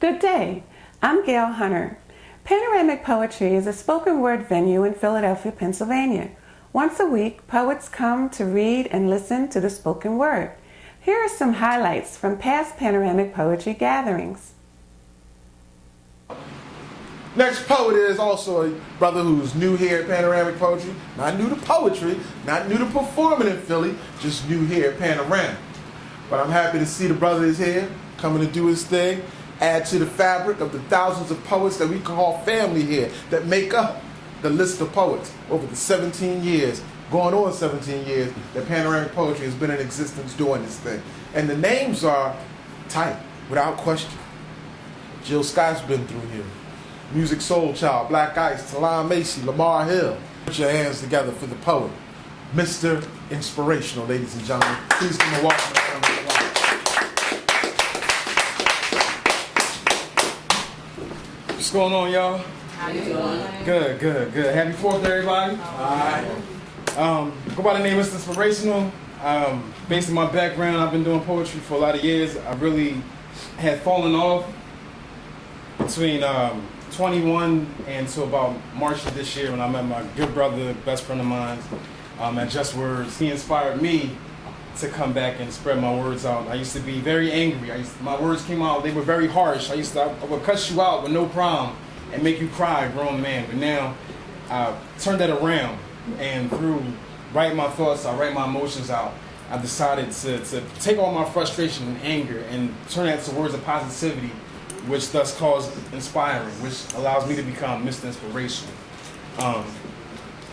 Good day. I'm Gail Hunter. Panoramic Poetry is a spoken word venue in Philadelphia, Pennsylvania. Once a week, poets come to read and listen to the spoken word. Here are some highlights from past Panoramic Poetry gatherings. Next poet is also a brother who's new here at Panoramic Poetry. Not new to poetry, not new to performing in Philly, just new here at Panoramic. But I'm happy to see the brother is here, coming to do his thing, add to the fabric of the thousands of poets that we call family here, that make up the list of poets over the 17 years, going on 17 years, that Panoramic Poetry has been in existence doing this thing. And the names are tight, without question. Jill Scott's been through here. Music Soul Child, Black Ice, Talon Macy, Lamar Hill. Put your hands together for the poet, Mr. Inspirational, ladies and gentlemen. Please come and welcome him to the line. What's going on, y'all? How you doing? Good, good, good. Happy 4th, everybody. Go by the name Mr. Inspirational. Based on my background, I've been doing poetry for a lot of years. I really had fallen off between 21 and to about March of this year when I met my good brother, best friend of mine, at Just Words. He inspired me to come back and spread my words out. I used to be very angry. My words came out, they were very harsh. I would cuss you out with no problem and make you cry, grown man. But now I turned that around, and through writing my thoughts out, writing my emotions out, I decided to take all my frustration and anger and turn that to words of positivity, which thus calls inspiring, which allows me to become Mr. Inspirational.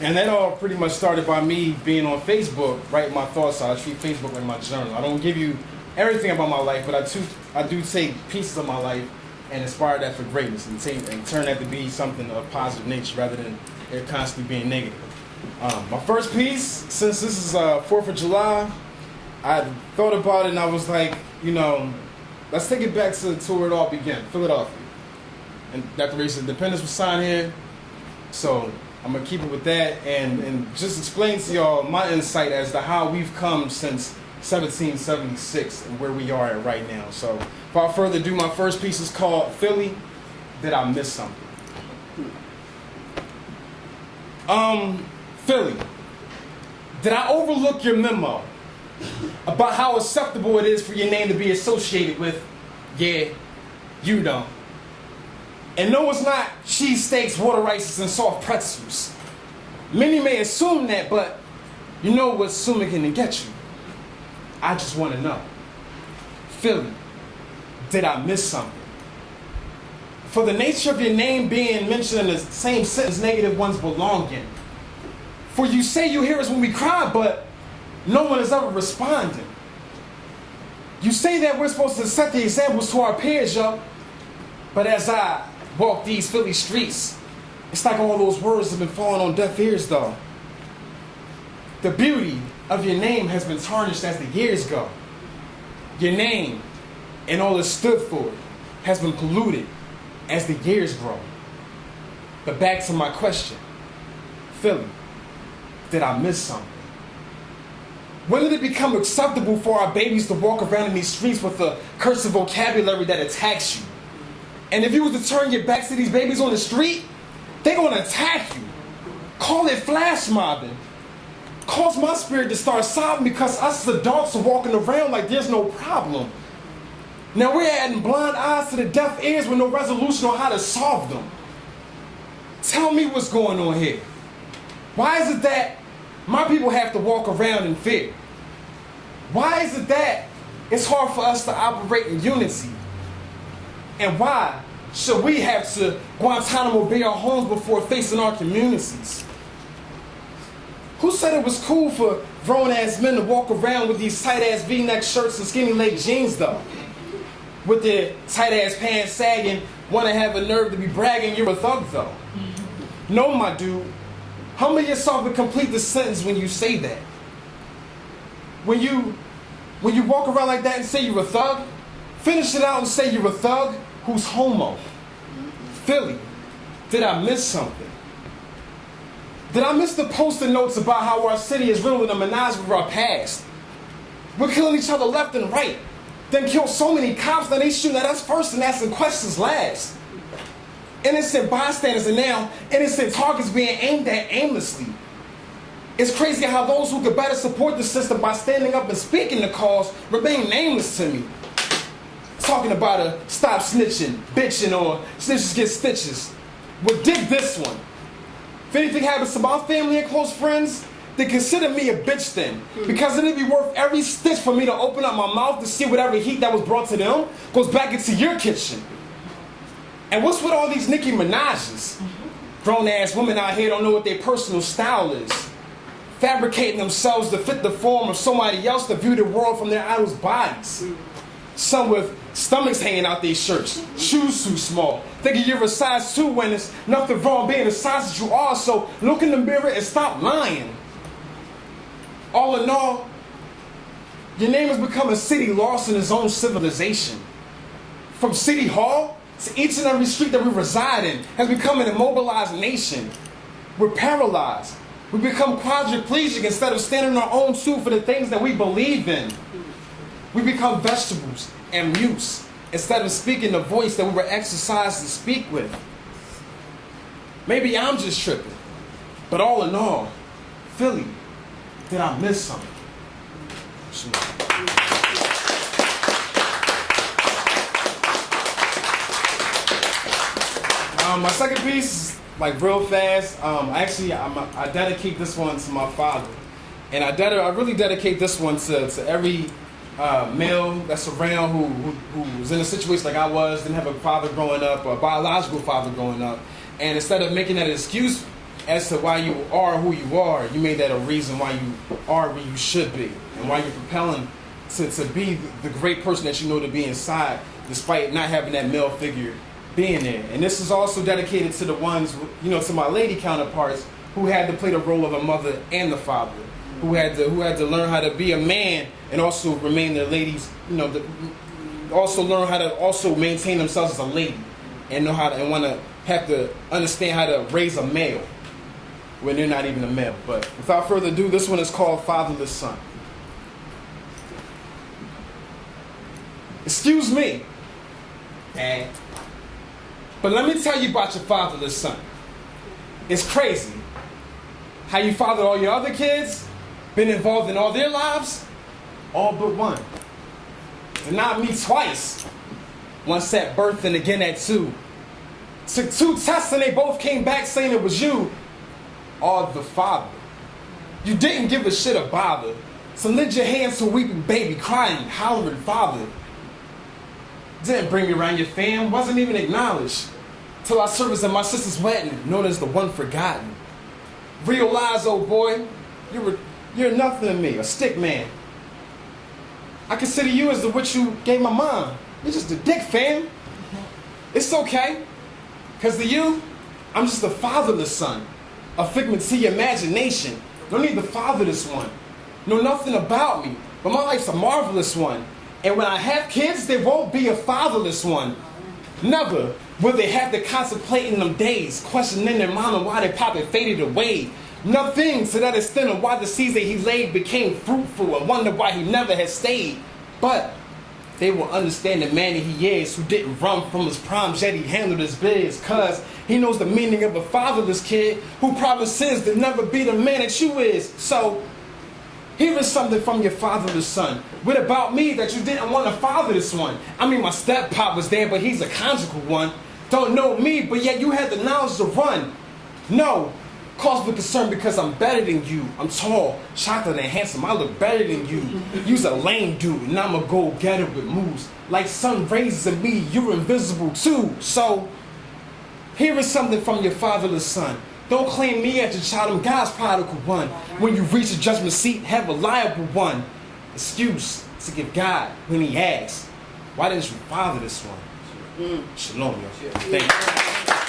And that all pretty much started by me being on Facebook, writing my thoughts out. I treat Facebook like my journal. I don't give you everything about my life, but I do take pieces of my life and inspire that for greatness and turn that to be something of positive nature rather than it constantly being negative. My first piece, since this is 4th of July, I thought about it and I was like, let's take it back to where it all began, Philadelphia. And Declaration of Independence was signed here. So I'm going to keep it with that and just explain to y'all my insight as to how we've come since 1776 and where we are at right now. So without further ado, my first piece is called Philly, Did I Miss Something? Philly, did I overlook your memo about how acceptable it is for your name to be associated with, yeah, you know. And no, it's not cheesesteaks, water rices, and soft pretzels. Many may assume that, but you know what assuming can get you. I just want to know. Philly, did I miss something? For the nature of your name being mentioned in the same sentence negative ones belong in. For you say you hear us when we cry, but no one is ever responding. You say that we're supposed to set the examples to our peers, yo. But as I walk these Philly streets, it's like all those words have been falling on deaf ears, though. The beauty of your name has been tarnished as the years go. Your name and all it stood for has been polluted as the years grow. But back to my question. Philly, did I miss something? When did it become acceptable for our babies to walk around in these streets with a cursive vocabulary that attacks you? And if you was to turn your back to these babies on the street, they're gonna attack you. Call it flash mobbing. Cause my spirit to start sobbing because us as adults are walking around like there's no problem. Now we're adding blind eyes to the deaf ears with no resolution on how to solve them. Tell me what's going on here. Why is it that my people have to walk around in fear? Why is it that it's hard for us to operate in unity? And why should we have to Guantanamo Bay our homes before facing our communities? Who said it was cool for grown-ass men to walk around with these tight-ass V-neck shirts and skinny-leg jeans, though? With their tight-ass pants sagging, want to have a nerve to be bragging you're a thug, though? No, my dude. Humble yourself and complete the sentence when you say that. When you walk around like that and say you're a thug, finish it out and say you're a thug who's homo. Philly, did I miss something? Did I miss the post-it notes about how our city is riddled with a menagerie of our past? We're killing each other left and right. then killed so many cops that they shooting at us first and asking questions last. Innocent bystanders are now innocent targets being aimed at aimlessly. It's crazy how those who could better support the system by standing up and speaking the cause remain nameless to me. Talking about a stop snitching, bitching, or snitches get stitches. Well, dig this one. If anything happens to my family and close friends, then consider me a bitch then. Because it'd be worth every stitch for me to open up my mouth to see whatever heat that was brought to them goes back into your kitchen. And what's with all these Nicki Minaj's? Grown-ass women out here don't know what their personal style is. Fabricating themselves to fit the form of somebody else to view the world from their idols' bodies. Some with stomachs hanging out their shirts, shoes too small. Thinking you're a size 2 when there's nothing wrong being the size that you are, so look in the mirror and stop lying. All in all, your name has become a city lost in its own civilization. From City Hall to each and every street that we reside in has become an immobilized nation. We're paralyzed. We become quadriplegic instead of standing on our own two for the things that we believe in. We become vegetables and mutes instead of speaking the voice that we were exercised to speak with. Maybe I'm just tripping, but all in all, Philly, did I miss something? My second piece, like real fast. I dedicate this one to my father, and I really dedicate this one to every male that's around who was in a situation like I was, didn't have a father growing up, or a biological father growing up, and instead of making that an excuse as to why you are who you are, you made that a reason why you are where you should be, and why you're propelling to be the great person that you know to be inside, despite not having that male figure being there. And this is also dedicated to the ones, to my lady counterparts who had to play the role of a mother and the father, who had to learn how to be a man and also remain their ladies, also learn how to also maintain themselves as a lady, and know how to, and have to understand how to raise a male when they're not even a male. But without further ado, this one is called Fatherless Son. Excuse me, Dad, but let me tell you about your fatherless son. It's crazy how you fathered all your other kids, been involved in all their lives, all but one. Denied me twice. Once at birth and again at 2. Took 2 tests and they both came back saying it was you or the father. You didn't give a shit a bother. So lend your hands to a weeping baby, crying, hollering, father. Didn't bring me around your fam, wasn't even acknowledged. Till I serviced at my sister's wedding, known as the one forgotten. Realize, old boy, you're nothing to me, a stick man. I consider you as the witch you gave my mom. You're just a dick, fam. It's okay, because to you, I'm just a fatherless son, a figment to your imagination. Don't need to father this one. Know nothing about me, but my life's a marvelous one. And when I have kids, there won't be a fatherless one. Never will they have to contemplate in them days, questioning their mama why their papa faded away. Nothing to that extent of why the seeds that he laid became fruitful, and wonder why he never had stayed. But they will understand the man that he is, who didn't run from his prime, yet he handled his biz, cause he knows the meaning of a fatherless kid who promises to never be the man that you is. So here is something from your fatherless son. What about me that you didn't want to father this one? I mean, my step-pop was there, but he's a conjugal one. Don't know me, but yet you had the knowledge to run. No, cause for concern because I'm better than you. I'm tall, chocolate, and handsome. I look better than you. You's a lame dude, and I'm a go-getter with moves. Like sun rays in me, you're invisible too. So, here is something from your fatherless son. Don't claim me as your child, I'm God's prodigal one. When you reach the judgment seat, have a liable one. Excuse to give God when he asks, why didn't you father this one? Shalom, y'all. Thank you.